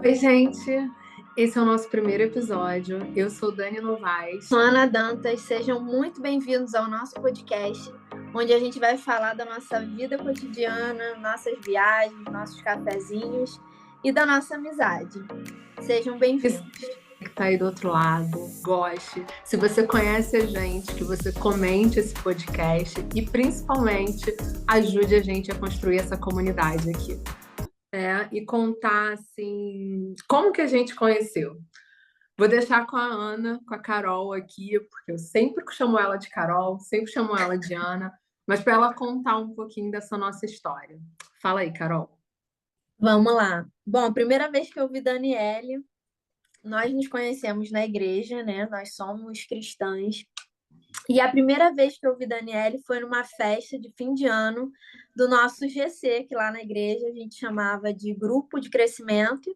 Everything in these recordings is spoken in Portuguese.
Oi, gente. Esse é o nosso primeiro episódio. Eu sou Dani Novaes. Sou Ana Dantas, sejam muito bem-vindos ao nosso podcast, onde a gente vai falar da nossa vida cotidiana, nossas viagens, nossos cafezinhos e da nossa amizade. Sejam bem-vindos. Que tá aí do outro lado, goste. Se você conhece a gente, que você comente esse podcast e principalmente ajude a gente a construir essa comunidade aqui. E contar assim, como que a gente conheceu. Vou deixar com a Ana, com a Carol aqui, porque eu sempre chamo ela de Carol, sempre chamo ela de Ana, mas para ela contar um pouquinho dessa nossa história. Fala aí, Carol. Vamos lá. Bom, a primeira vez que eu vi Daniele, nós nos conhecemos na igreja, né? Nós somos cristãs. E a primeira vez que eu vi Daniele foi numa festa de fim de ano do nosso GC, que lá na igreja a gente chamava de Grupo de Crescimento,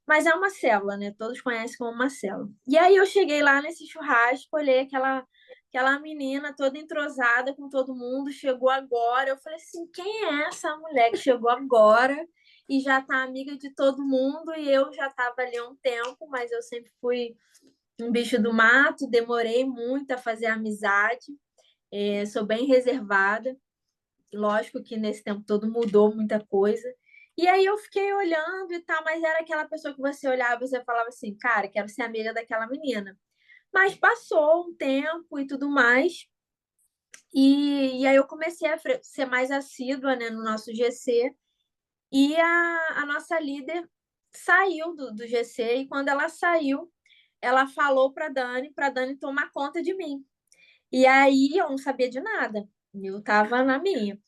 mas é uma célula, né? Todos conhecem como uma célula. E aí eu cheguei lá nesse churrasco, olhei aquela menina toda entrosada com todo mundo, chegou agora. Eu falei assim: quem é essa mulher que chegou agora e já tá amiga de todo mundo? E eu já estava ali há um tempo, mas eu sempre fui um bicho do mato, demorei muito a fazer amizade, sou bem reservada. Lógico que nesse tempo todo mudou muita coisa. E aí eu fiquei olhando e tal, mas era aquela pessoa que você olhava e você falava assim, cara, quero ser amiga daquela menina. Mas passou um tempo e tudo mais, e aí eu comecei a ser mais assídua, né, no nosso GC, e a nossa líder saiu do GC, e quando ela saiu, ela falou para Dani tomar conta de mim. E aí eu não sabia de nada, eu estava na minha.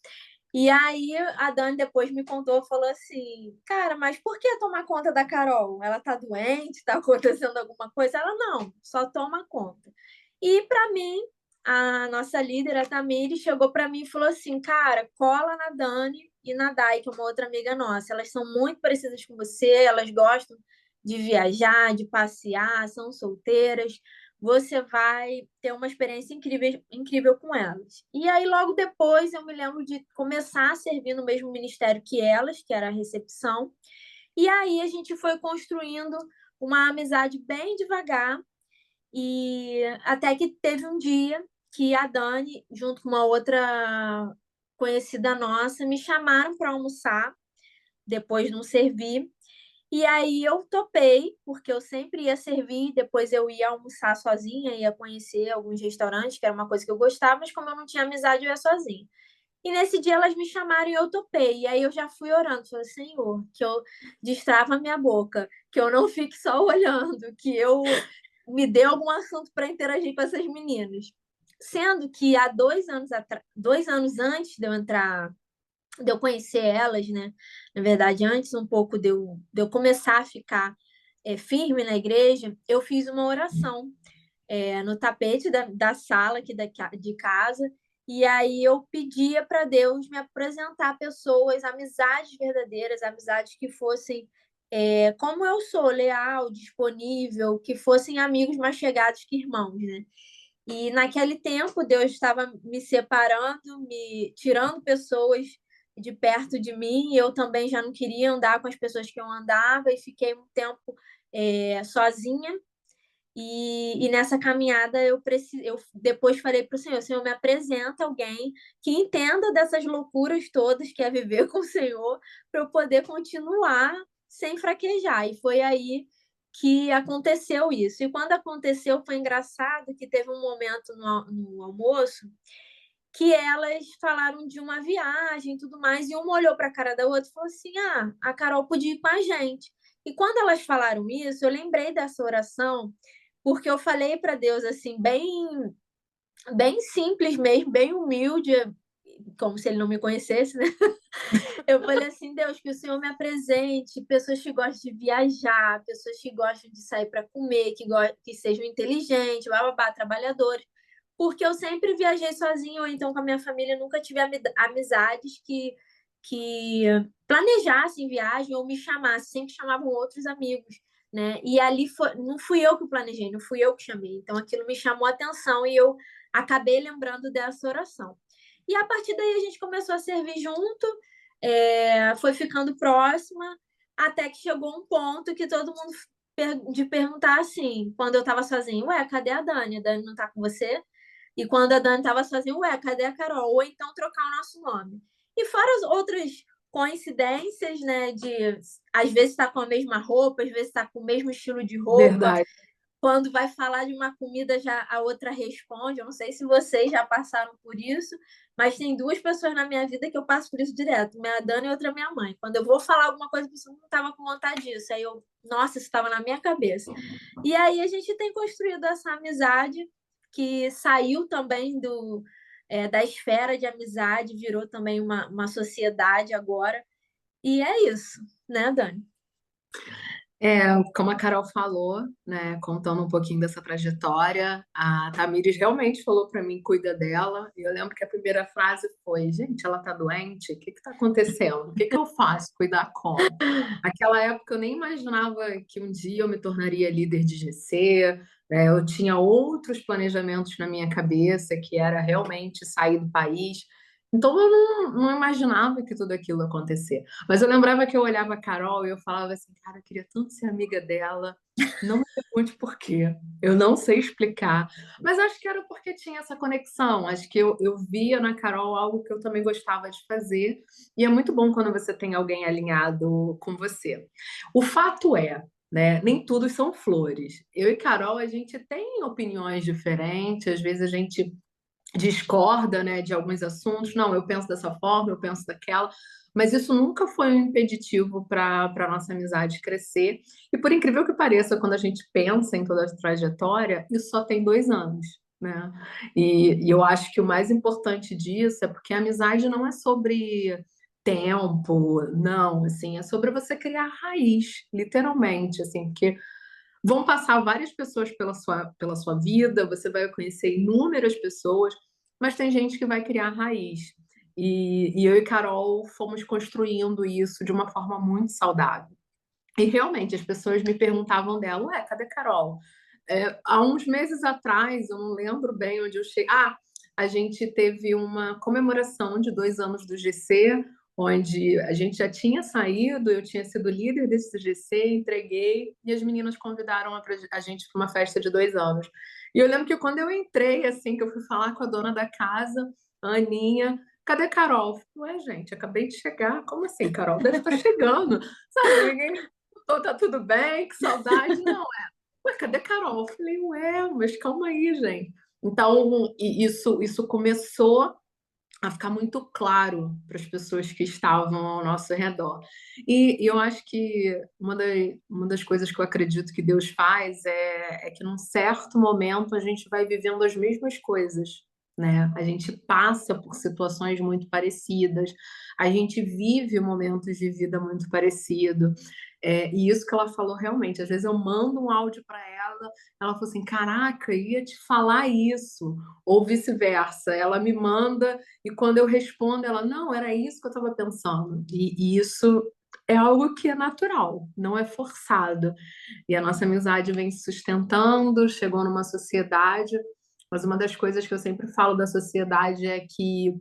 E aí a Dani depois me contou, falou assim, cara, mas por que tomar conta da Carol? Ela tá doente, tá acontecendo alguma coisa? Ela não, só toma conta. E para mim, a nossa líder, a Tamires, chegou para mim e falou assim, cara, cola na Dani e na Dai, que é uma outra amiga nossa. Elas são muito parecidas com você, elas gostam de viajar, de passear, são solteiras, você vai ter uma experiência incrível, incrível com elas. E aí, logo depois, eu me lembro de começar a servir no mesmo ministério que elas, que era a recepção. E aí a gente foi construindo uma amizade bem devagar, e até que teve um dia que a Dani, junto com uma outra conhecida nossa, me chamaram para almoçar, depois não servir. E aí eu topei, porque eu sempre ia servir, depois eu ia almoçar sozinha, ia conhecer alguns restaurantes, que era uma coisa que eu gostava, mas como eu não tinha amizade, eu ia sozinha. E nesse dia elas me chamaram e eu topei. E aí eu já fui orando, falei, Senhor, que eu destrava a minha boca, que eu não fique só olhando, que eu me dê algum assunto para interagir com essas meninas. Sendo que há 2 anos, 2 anos antes de eu conhecer elas, né? Na verdade, antes um pouco de eu começar a ficar firme na igreja, eu fiz uma oração no tapete da sala aqui de casa, e aí eu pedia para Deus me apresentar pessoas, amizades verdadeiras, amizades que fossem como eu sou, leal, disponível, que fossem amigos mais chegados que irmãos, né? E naquele tempo, Deus estava me separando, me tirando pessoas de perto de mim. E eu também já não queria andar com as pessoas que eu andava e fiquei um tempo sozinha. E nessa caminhada eu depois falei para o Senhor, Senhor, me apresenta alguém que entenda dessas loucuras todas que é viver com o Senhor, para eu poder continuar sem fraquejar. E foi aí que aconteceu isso. E quando aconteceu, foi engraçado que teve um momento no almoço que elas falaram de uma viagem e tudo mais, e uma olhou para a cara da outra e falou assim: Ah, a Carol podia ir com a gente. E quando elas falaram isso, eu lembrei dessa oração, porque eu falei para Deus assim, bem simples mesmo, bem humilde, como se ele não me conhecesse, né? Eu falei assim, Deus, que o Senhor me apresente pessoas que gostam de viajar, pessoas que gostam de sair para comer, que sejam inteligentes, babá, trabalhadores. Porque eu sempre viajei sozinha, ou então com a minha família, nunca tive amizades que planejassem viagem ou me chamassem, sempre chamavam outros amigos, né? E ali não fui eu que planejei, não fui eu que chamei. Então aquilo me chamou a atenção e eu acabei lembrando dessa oração. E a partir daí a gente começou a servir junto, foi ficando próxima, Até que chegou um ponto que todo mundo de perguntar assim, quando eu tava sozinha, ué, cadê a Dani? A Dani não tá com você? E quando a Dani tava sozinha, ué, cadê a Carol? Ou então trocar o nosso nome. E fora as outras coincidências, né, de às vezes tá com a mesma roupa, às vezes tá com o mesmo estilo de roupa, Verdade. quando vai falar de uma comida, já a outra responde. Eu não sei se vocês já passaram por isso, mas tem duas pessoas na minha vida que eu passo por isso direto, minha Dana e outra minha mãe. Quando eu vou falar alguma coisa, a pessoa não estava com vontade disso. Aí eu, nossa, isso estava na minha cabeça. E aí a gente tem construído essa amizade que saiu também da esfera de amizade, virou também uma sociedade agora. E é isso, né, Dani? Como a Carol falou, né, contando um pouquinho dessa trajetória, a Tamires realmente falou para mim, cuida dela. E eu lembro que a primeira frase foi: gente, ela tá doente? O que que tá acontecendo? O que que eu faço? Cuidar como? Naquela época eu nem imaginava que um dia eu me tornaria líder de GC, né? Eu tinha outros planejamentos na minha cabeça, que era realmente sair do país. Então eu não imaginava que tudo aquilo ia acontecer. Mas eu lembrava que eu olhava a Carol e eu falava assim, cara, eu queria tanto ser amiga dela. Não me pergunte por quê. Eu não sei explicar. Mas acho que era porque tinha essa conexão. Acho que eu via na Carol algo que eu também gostava de fazer. E é muito bom quando você tem alguém alinhado com você. O fato é, né, nem tudo são flores. Eu e Carol, a gente tem opiniões diferentes. Às vezes a gente discorda, né, de alguns assuntos. Não, eu penso dessa forma, eu penso daquela, mas isso nunca foi um impeditivo para a nossa amizade crescer. E por incrível que pareça, quando a gente pensa em toda a trajetória, isso só tem 2 anos. Né? E eu acho que o mais importante disso é porque a amizade não é sobre tempo, não, assim, é sobre você criar raiz, literalmente, assim, porque vão passar várias pessoas pela sua vida, você vai conhecer inúmeras pessoas, mas tem gente que vai criar raiz. E eu e Carol fomos construindo isso de uma forma muito saudável. E realmente as pessoas me perguntavam dela, ué, cadê Carol? Há uns meses atrás, eu não lembro bem onde eu cheguei. Ah, a gente teve uma comemoração de 2 anos do GC, onde a gente já tinha saído, eu tinha sido líder desse GC, entreguei, e as meninas convidaram a gente para uma festa de 2 anos. E eu lembro que quando eu entrei, assim, que eu fui falar com a dona da casa, a Aninha, cadê Carol? Eu falei, ué, gente, acabei de chegar. Como assim, Carol? Deve estar chegando. Sabe, ninguém. Tá tudo bem, que saudade. Não, ué, cadê Carol? Eu falei, ué, mas calma aí, gente. Então, isso começou a ficar muito claro para as pessoas que estavam ao nosso redor. E eu acho que uma das coisas que eu acredito que Deus faz é que num certo momento a gente vai vivendo as mesmas coisas. Né? A gente passa por situações muito parecidas, a gente vive momentos de vida muito parecidos. E isso que ela falou realmente, às vezes eu mando um áudio para ela falou assim: Caraca, ia te falar isso, ou vice-versa. Ela me manda e quando eu respondo, ela, não, era isso que eu estava pensando. E isso é algo que é natural, não é forçado. E a nossa amizade vem se sustentando, chegou numa sociedade, mas uma das coisas que eu sempre falo da sociedade é que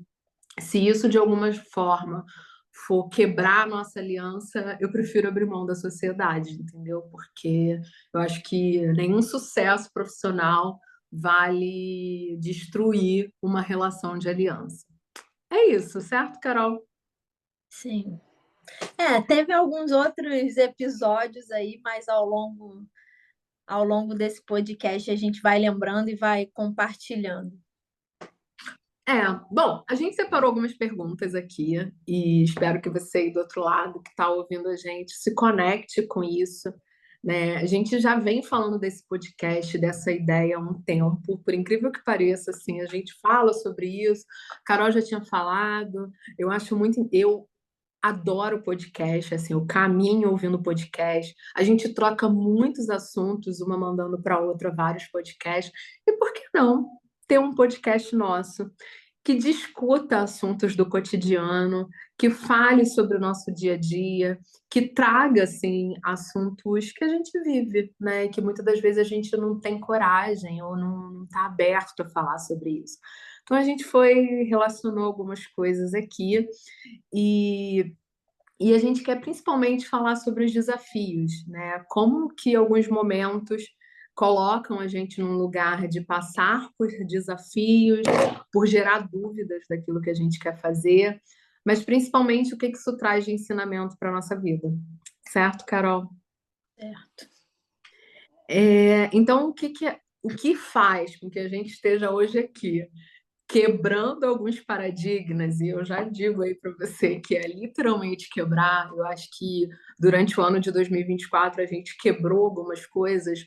se isso de alguma forma for quebrar a nossa aliança, eu prefiro abrir mão da sociedade, entendeu? Porque eu acho que nenhum sucesso profissional vale destruir uma relação de aliança. É isso, certo, Carol? Sim. Teve alguns outros episódios aí, mas ao longo desse podcast a gente vai lembrando e vai compartilhando. Bom, a gente separou algumas perguntas aqui e espero que você aí do outro lado que está ouvindo a gente se conecte com isso, né? A gente já vem falando desse podcast, dessa ideia há um tempo, por incrível que pareça, assim, a gente fala sobre isso. Carol já tinha falado. Eu adoro podcast, assim, eu caminho ouvindo podcast. A gente troca muitos assuntos, uma mandando para outra vários podcasts. E por que não ter um podcast nosso que discuta assuntos do cotidiano, que fale sobre o nosso dia a dia, que traga assim assuntos que a gente vive, né? Que muitas das vezes a gente não tem coragem ou não está aberto a falar sobre isso. Então a gente relacionou algumas coisas aqui e E a gente quer principalmente falar sobre os desafios, né? Como que alguns momentos colocam a gente num lugar de passar por desafios, por gerar dúvidas daquilo que a gente quer fazer, mas principalmente o que que isso traz de ensinamento para a nossa vida. Certo, Carol? Certo. Então, o que faz com que a gente esteja hoje aqui? Quebrando alguns paradigmas, e eu já digo aí para você que é literalmente quebrar. Eu acho que durante o ano de 2024 a gente quebrou algumas coisas.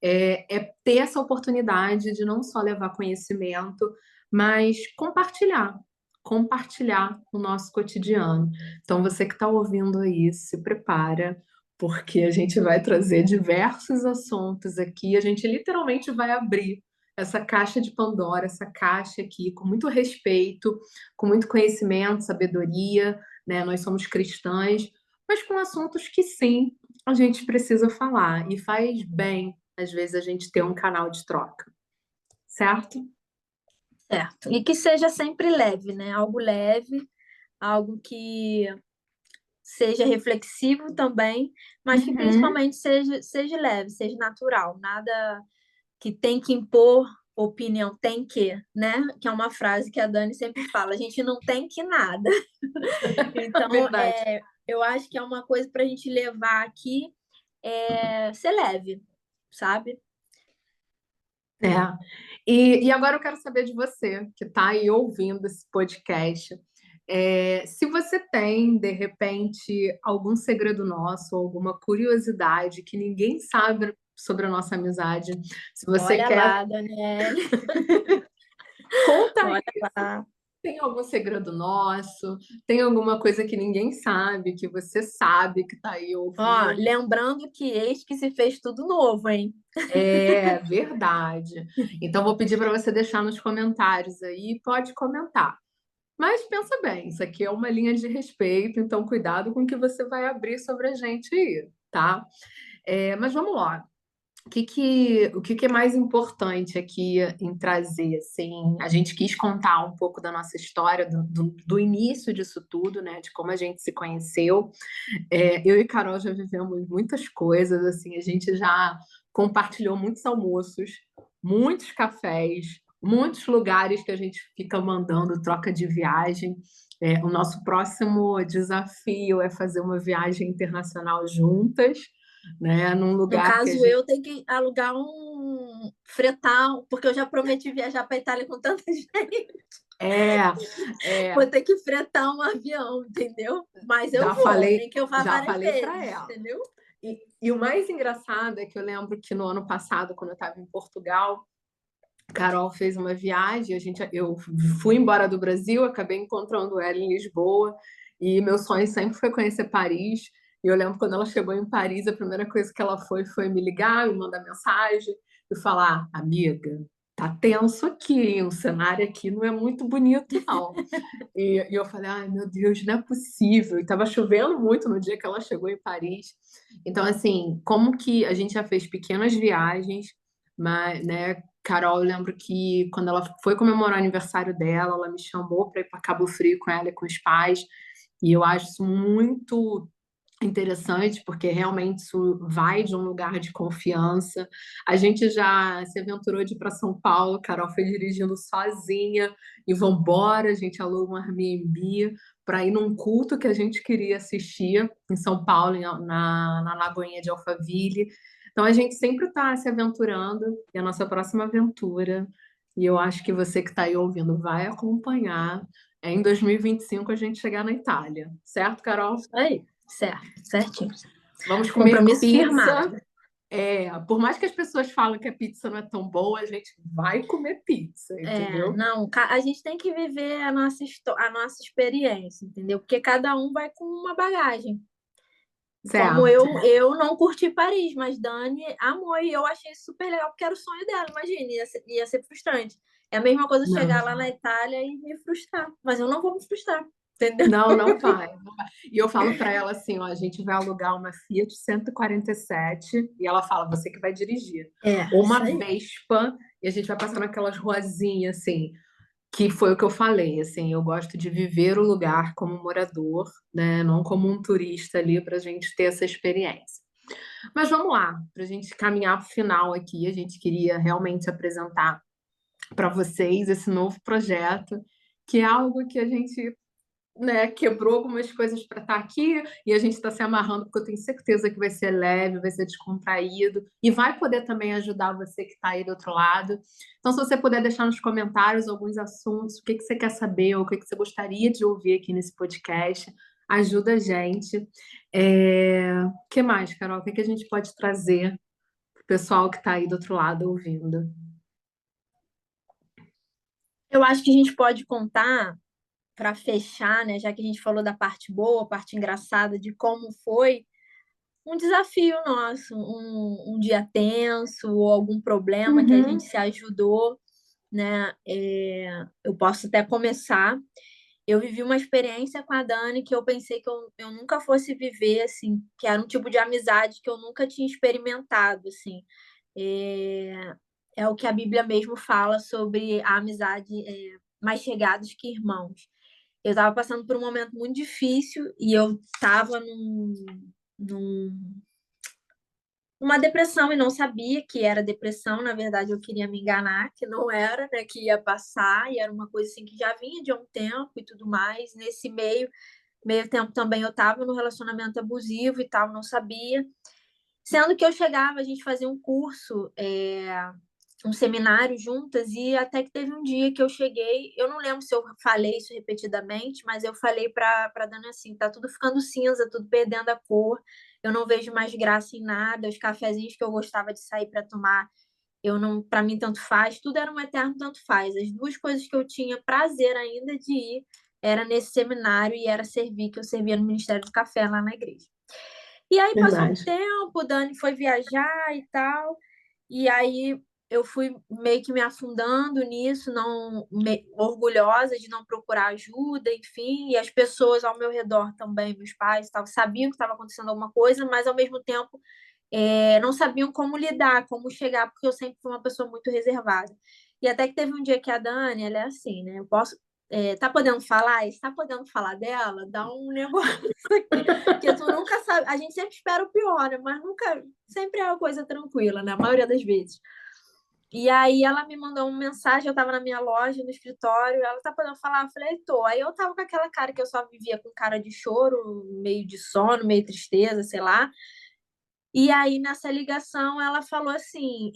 É ter essa oportunidade de não só levar conhecimento, mas compartilhar o nosso cotidiano. Então, você que está ouvindo aí, se prepara, porque a gente vai trazer diversos assuntos aqui. A gente literalmente vai abrir essa caixa de Pandora, essa caixa aqui, com muito respeito, com muito conhecimento, sabedoria, né? Nós somos cristãs, mas com assuntos que sim, a gente precisa falar e faz bem, às vezes, a gente ter um canal de troca, certo? Certo. E que seja sempre leve, né? Algo leve, algo que seja reflexivo também, mas que Uhum. principalmente seja leve, seja natural. Nada que tem que impor opinião, tem que, né? Que é uma frase que a Dani sempre fala, a gente não tem que nada. Então, Verdade. eu acho que é uma coisa para a gente levar aqui, ser leve, sabe? É. E agora eu quero saber de você, que está aí ouvindo esse podcast. Se você tem, de repente, algum segredo nosso, alguma curiosidade que ninguém sabe sobre a nossa amizade, se você Olha quer, lá, Daniela, conta aí. olha lá. Tem algum segredo nosso? Tem alguma coisa que ninguém sabe, que você sabe que está aí Ó, ouvindo? lembrando que eis que se fez tudo novo, hein? É verdade. Então, vou pedir para você deixar nos comentários aí, pode comentar. Mas pensa bem, isso aqui é uma linha de respeito, então cuidado com o que você vai abrir sobre a gente aí, tá? Mas vamos lá. O que é mais importante aqui em trazer? Assim, a gente quis contar um pouco da nossa história, do início disso tudo, né? De como a gente se conheceu. Eu e Carol já vivemos muitas coisas, assim, a gente já compartilhou muitos almoços, muitos cafés, muitos lugares que a gente fica mandando troca de viagem. O nosso próximo desafio é fazer uma viagem internacional juntas, né? Num No lugar que a caso, gente. eu tenho que alugar fretar, porque eu já prometi viajar para Itália com tanta gente. É, é, Vou ter que fretar um avião, entendeu? Mas eu já vou, falei, nem que eu vá já várias falei para vezes, ela. entendeu? E o mais engraçado é que eu lembro que no ano passado, quando eu estava em Portugal, Carol fez uma viagem, eu fui embora do Brasil, acabei encontrando ela em Lisboa, e meu sonho sempre foi conhecer Paris. E eu lembro quando ela chegou em Paris, a primeira coisa que ela foi me ligar, me mandar mensagem e falar: amiga, tá tenso aqui, o cenário aqui não é muito bonito, não. E eu falei: ai meu Deus, não é possível. E estava chovendo muito no dia que ela chegou em Paris. Então, assim, como que a gente já fez pequenas viagens, mas, né? Carol, eu lembro que quando ela foi comemorar o aniversário dela, ela me chamou para ir para Cabo Frio com ela e com os pais, e eu acho isso muito interessante, porque realmente isso vai de um lugar de confiança. A gente já se aventurou de ir para São Paulo, Carol foi dirigindo sozinha, e vambora, a gente alugou um Airbnb para ir num culto que a gente queria assistir em São Paulo, na Lagoinha de Alphaville. Então a gente sempre está se aventurando, e a nossa próxima aventura, e eu acho que você que está aí ouvindo vai acompanhar, é em 2025 a gente chegar na Itália, certo, Carol? Isso aí, certo, certinho. Vamos comer Compromisso pizza. firmado. Por mais que as pessoas falem que a pizza não é tão boa, a gente vai comer pizza, entendeu? Não, a gente tem que viver a nossa experiência, entendeu? Porque cada um vai com uma bagagem. Como Certo. eu não curti Paris, mas Dani amou e eu achei super legal porque era o sonho dela, imagina, ia ser frustrante. É a mesma coisa Não, chegar lá na Itália e me frustrar, mas eu não vou me frustrar, entendeu? não, não vai. Não vai. E eu falo para ela assim, ó, a gente vai alugar uma Fiat 147 e ela fala, você que vai dirigir. Ou uma Isso aí. Vespa e a gente vai passar naquelas ruazinhas assim. que foi o que eu falei, assim, eu gosto de viver o lugar como morador, né, não como um turista ali para a gente ter essa experiência. Mas vamos lá, para a gente caminhar para o final aqui, a gente queria realmente apresentar para vocês esse novo projeto, que é algo que a gente, né, quebrou algumas coisas para estar aqui e a gente está se amarrando, porque eu tenho certeza que vai ser leve, vai ser descontraído e vai poder também ajudar você que está aí do outro lado. Então, se você puder deixar nos comentários alguns assuntos, o que que você quer saber ou o que que você gostaria de ouvir aqui nesse podcast, ajuda a gente. O que mais, Carol? O que que a gente pode trazer para o pessoal que está aí do outro lado ouvindo? Eu acho que a gente pode contar, para fechar, né, já que a gente falou da parte boa, parte engraçada de como foi, um desafio nosso, um dia tenso ou algum problema que a gente Uhum. se ajudou, né? Eu posso até começar. Eu vivi uma experiência com a Dani que eu pensei que eu nunca fosse viver, assim, que era um tipo de amizade que eu nunca tinha experimentado, assim. É, é o que a Bíblia mesmo fala sobre a amizade, mais chegados que irmãos. Eu estava passando por um momento muito difícil e eu estava num, uma depressão e não sabia que era depressão. Na verdade, eu queria me enganar, que não era, né? Que ia passar, e era uma coisa assim que já vinha de há um tempo e tudo mais. Nesse meio tempo também eu estava no relacionamento abusivo e tal, não sabia. Sendo que eu chegava, a gente fazia um curso, um seminário juntas, e até que teve um dia que eu cheguei, eu não lembro se eu falei isso repetidamente, mas eu falei para Dani assim, tá tudo ficando cinza, tudo perdendo a cor, eu não vejo mais graça em nada, os cafezinhos que eu gostava de sair para tomar, eu não, para mim tanto faz, tudo era um eterno tanto faz. As duas coisas que eu tinha prazer ainda de ir era nesse seminário e era servir, que eu servia no Ministério do Café lá na igreja. E aí passou um Verdade. tempo, o Dani foi viajar e tal, e aí eu fui meio que me afundando nisso, orgulhosa de não procurar ajuda, enfim, e as pessoas ao meu redor também, meus pais, tal, sabiam que estava acontecendo alguma coisa, mas ao mesmo tempo não sabiam como lidar, como chegar, porque eu sempre fui uma pessoa muito reservada. E até que teve um dia que a Dani, ela é assim, né? Eu posso. Tá podendo falar? Está podendo falar dela? Dá um negócio aqui. Porque tu nunca sabe. A gente sempre espera o pior, né? Mas nunca. Sempre é uma coisa tranquila, né? A maioria das vezes. E aí ela me mandou uma mensagem, eu tava na minha loja, no escritório, ela tá podendo falar? Eu falei, tô. Aí eu tava com aquela cara que eu só vivia com cara de choro, meio de sono, meio tristeza, sei lá. E aí, nessa ligação, ela falou assim: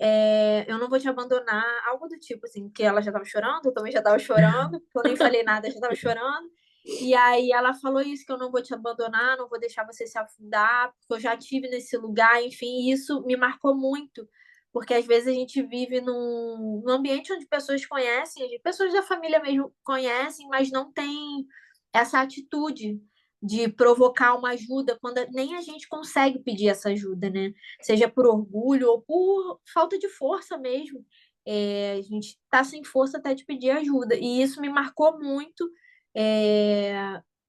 eu não vou te abandonar, algo do tipo, assim, que ela já estava chorando, eu também já estava chorando, porque eu nem falei nada, eu já estava chorando. E aí ela falou isso, que eu não vou te abandonar, não vou deixar você se afundar, porque eu já tive nesse lugar, enfim, e isso me marcou muito, porque às vezes a gente vive num ambiente onde pessoas conhecem, pessoas da família mesmo conhecem, mas não tem essa atitude de provocar uma ajuda quando nem a gente consegue pedir essa ajuda, né? Seja por orgulho ou por falta de força mesmo. A gente está sem força até de pedir ajuda. E isso me marcou muito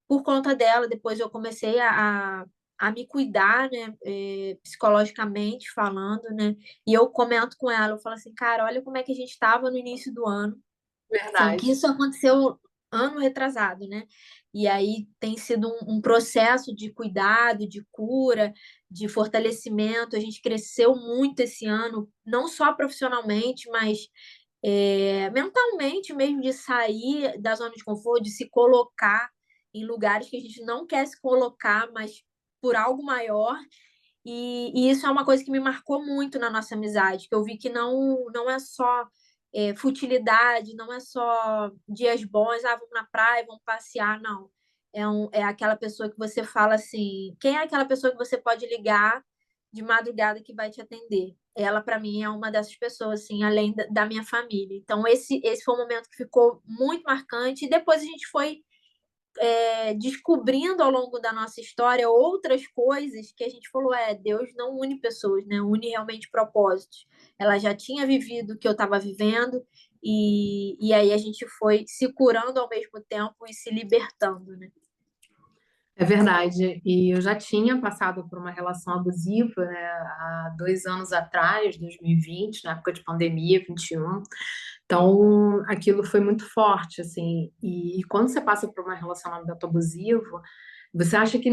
por conta dela. Depois eu comecei a me cuidar, né? Psicologicamente falando, né? E eu comento com ela, eu falo assim, cara, olha como é que a gente estava no início do ano. Sendo que Verdade. isso aconteceu ano retrasado, né? E aí tem sido um processo de cuidado, de cura, de fortalecimento. A gente cresceu muito esse ano, não só profissionalmente, mas mentalmente mesmo, de sair da zona de conforto, de se colocar em lugares que a gente não quer se colocar, mas por algo maior. E isso é uma coisa que me marcou muito na nossa amizade, que eu vi que não é só futilidade, não é só dias bons, vamos na praia, vamos passear, não. É aquela pessoa que você fala assim, quem é aquela pessoa que você pode ligar de madrugada que vai te atender? Ela, para mim, é uma dessas pessoas, assim, além da minha família. Então, esse foi um momento que ficou muito marcante. E depois a gente foi descobrindo ao longo da nossa história outras coisas que a gente falou, Deus não une pessoas, né? Une realmente propósitos. Ela já tinha vivido o que eu estava vivendo e aí a gente foi se curando ao mesmo tempo e se libertando, né? É verdade. E eu já tinha passado por uma relação abusiva, né, há 2 anos atrás, 2020, na época de pandemia, 21. Então, aquilo foi muito forte, assim. E quando você passa por um relacionamento abusivo, você acha que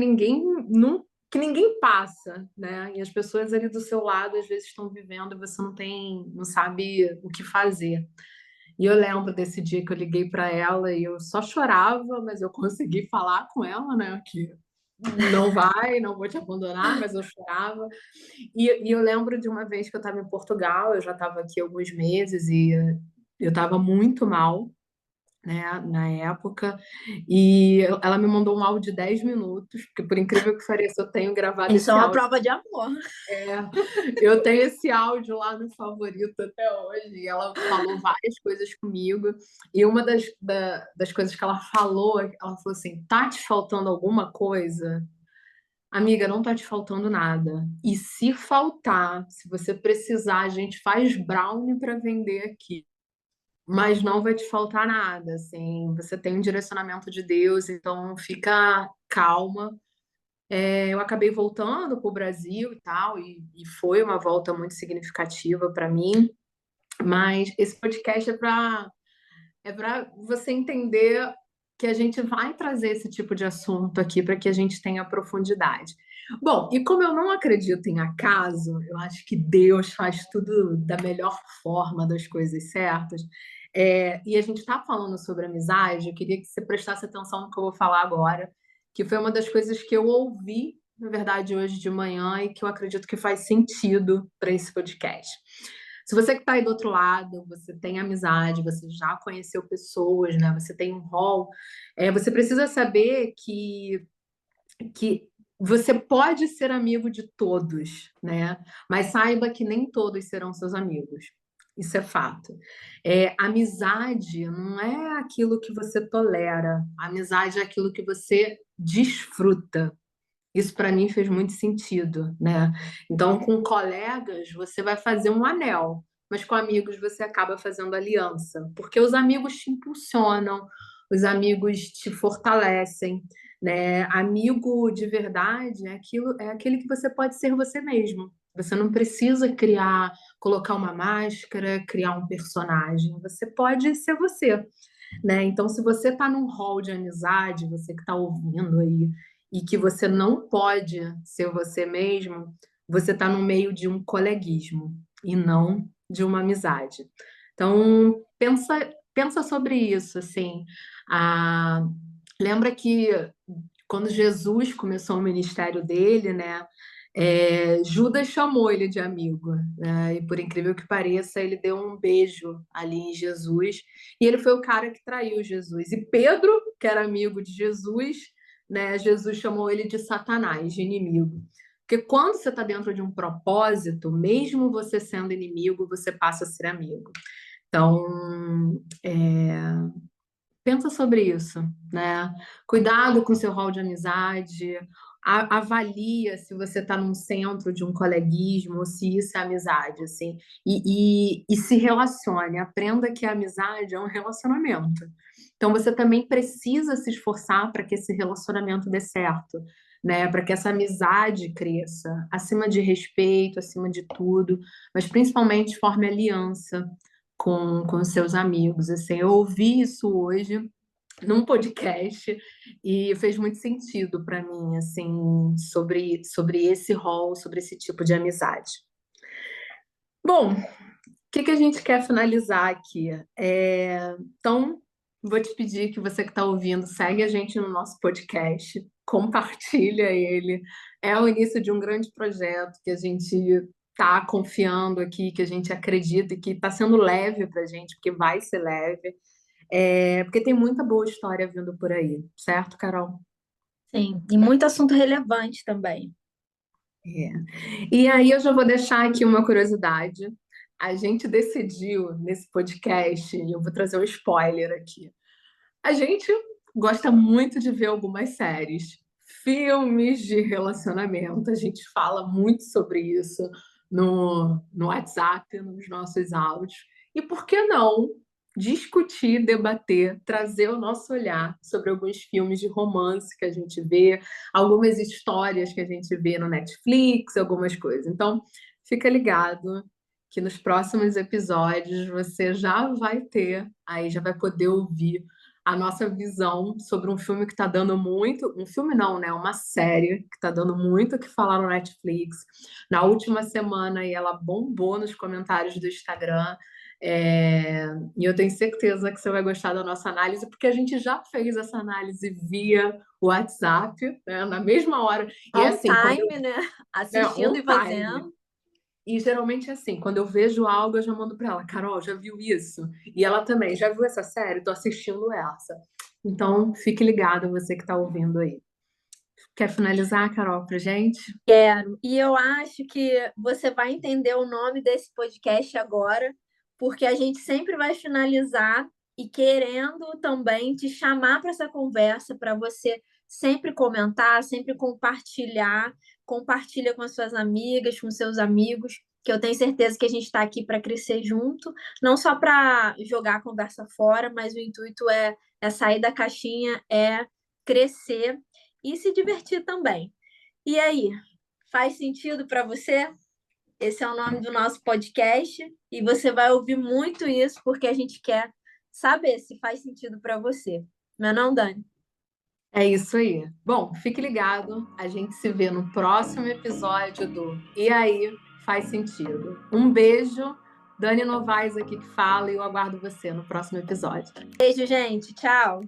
que ninguém passa, né? E as pessoas ali do seu lado às vezes estão vivendo e você não sabe o que fazer. E eu lembro desse dia que eu liguei para ela e eu só chorava, mas eu consegui falar com ela, né? Que não vou te abandonar, mas eu chorava. E eu lembro de uma vez que eu estava em Portugal, eu já estava aqui há alguns meses e eu estava muito mal, né, na época, e ela me mandou um áudio de 10 minutos, porque por incrível que pareça, eu tenho gravado Isso é esse uma áudio. prova de amor. É, eu tenho esse áudio lá no favorito até hoje, e ela falou várias coisas comigo, e uma das coisas que ela falou assim, tá te faltando alguma coisa? Amiga, não tá te faltando nada. E se faltar, se você precisar, a gente faz brownie para vender aqui. Mas não vai te faltar nada, assim. Você tem um direcionamento de Deus, então fica calma. Eu acabei voltando para o Brasil e tal, e foi uma volta muito significativa para mim. Mas esse podcast é para você entender que a gente vai trazer esse tipo de assunto aqui para que a gente tenha profundidade. Bom, e como eu não acredito em acaso, eu acho que Deus faz tudo da melhor forma, das coisas certas. E a gente está falando sobre amizade, eu queria que você prestasse atenção no que eu vou falar agora, que foi uma das coisas que eu ouvi, na verdade, hoje de manhã e que eu acredito que faz sentido para esse podcast. Se você que está aí do outro lado, você tem amizade, você já conheceu pessoas, né? Você tem um rol, você precisa saber que você pode ser amigo de todos, né? Mas saiba que nem todos serão seus amigos. Isso é fato. Amizade não é aquilo que você tolera. Amizade é aquilo que você desfruta. Isso para mim fez muito sentido, né? Então, com colegas, você vai fazer um anel, mas com amigos você acaba fazendo aliança, porque os amigos te impulsionam, os amigos te fortalecem, né? Amigo de verdade é aquele que você pode ser você mesmo. Você não precisa colocar uma máscara, criar um personagem. Você pode ser você, né? Então, se você está num hall de amizade, você que está ouvindo aí, e que você não pode ser você mesmo, você está no meio de um coleguismo e não de uma amizade. Então, pensa sobre isso, assim. Ah, lembra que quando Jesus começou o ministério dele, né? Judas chamou ele de amigo, né? E por incrível que pareça, ele deu um beijo ali em Jesus, e ele foi o cara que traiu Jesus. E Pedro, que era amigo de Jesus, né? Jesus chamou ele de Satanás, de inimigo. Porque quando você está dentro de um propósito, mesmo você sendo inimigo, você passa a ser amigo. Então, pensa sobre isso, né? Cuidado com seu rol de amizade, avalia se você está num centro de um coleguismo ou se isso é amizade, assim, e se relacione, aprenda que a amizade é um relacionamento. Então você também precisa se esforçar para que esse relacionamento dê certo, né? Para que essa amizade cresça, acima de respeito, acima de tudo, mas principalmente forme aliança com seus amigos. Assim, eu ouvi isso hoje num podcast e fez muito sentido para mim, assim, sobre esse rol, sobre esse tipo de amizade. Bom, o que a gente quer finalizar aqui? Então, vou te pedir que você que está ouvindo, segue a gente no nosso podcast, compartilha ele. É o início de um grande projeto que a gente está confiando aqui, que a gente acredita e que está sendo leve para a gente, porque vai ser leve. Porque tem muita boa história vindo por aí, certo, Carol? Sim, e muito assunto relevante também. É. E aí eu já vou deixar aqui uma curiosidade. A gente decidiu nesse podcast, e eu vou trazer um spoiler aqui. A gente gosta muito de ver algumas séries, filmes de relacionamento. A gente fala muito sobre isso no WhatsApp, nos nossos áudios. E por que não discutir, debater, trazer o nosso olhar sobre alguns filmes de romance que a gente vê, algumas histórias que a gente vê no Netflix, algumas coisas. Então, fica ligado que nos próximos episódios você já vai ter, aí já vai poder ouvir a nossa visão sobre um filme que está dando muito, um filme não, né? Uma série que está dando muito o que falar no Netflix. Na última semana aí ela bombou nos comentários do Instagram. E eu tenho certeza que você vai gostar da nossa análise, porque a gente já fez essa análise via WhatsApp, né, na mesma hora. E é On assim, time, né? Assistindo on e time. fazendo. E geralmente é assim, quando eu vejo algo, eu já mando pra ela, Carol, já viu isso? E ela também, já viu essa série? Tô assistindo essa. Então, fique ligado, você que tá ouvindo aí. Quer finalizar, Carol, pra gente? Quero. E eu acho que você vai entender o nome desse podcast agora, porque a gente sempre vai finalizar e querendo também te chamar para essa conversa, para você sempre comentar, sempre compartilhar, compartilha com as suas amigas, com seus amigos, que eu tenho certeza que a gente está aqui para crescer junto, não só para jogar a conversa fora, mas o intuito é sair da caixinha, é crescer e se divertir também. E aí, faz sentido para você? Esse é o nome do nosso podcast e você vai ouvir muito isso porque a gente quer saber se faz sentido para você. Não é não, Dani? É isso aí. Bom, fique ligado. A gente se vê no próximo episódio do E aí, faz sentido. Um beijo. Dani Novaes aqui que fala e eu aguardo você no próximo episódio. Beijo, gente. Tchau.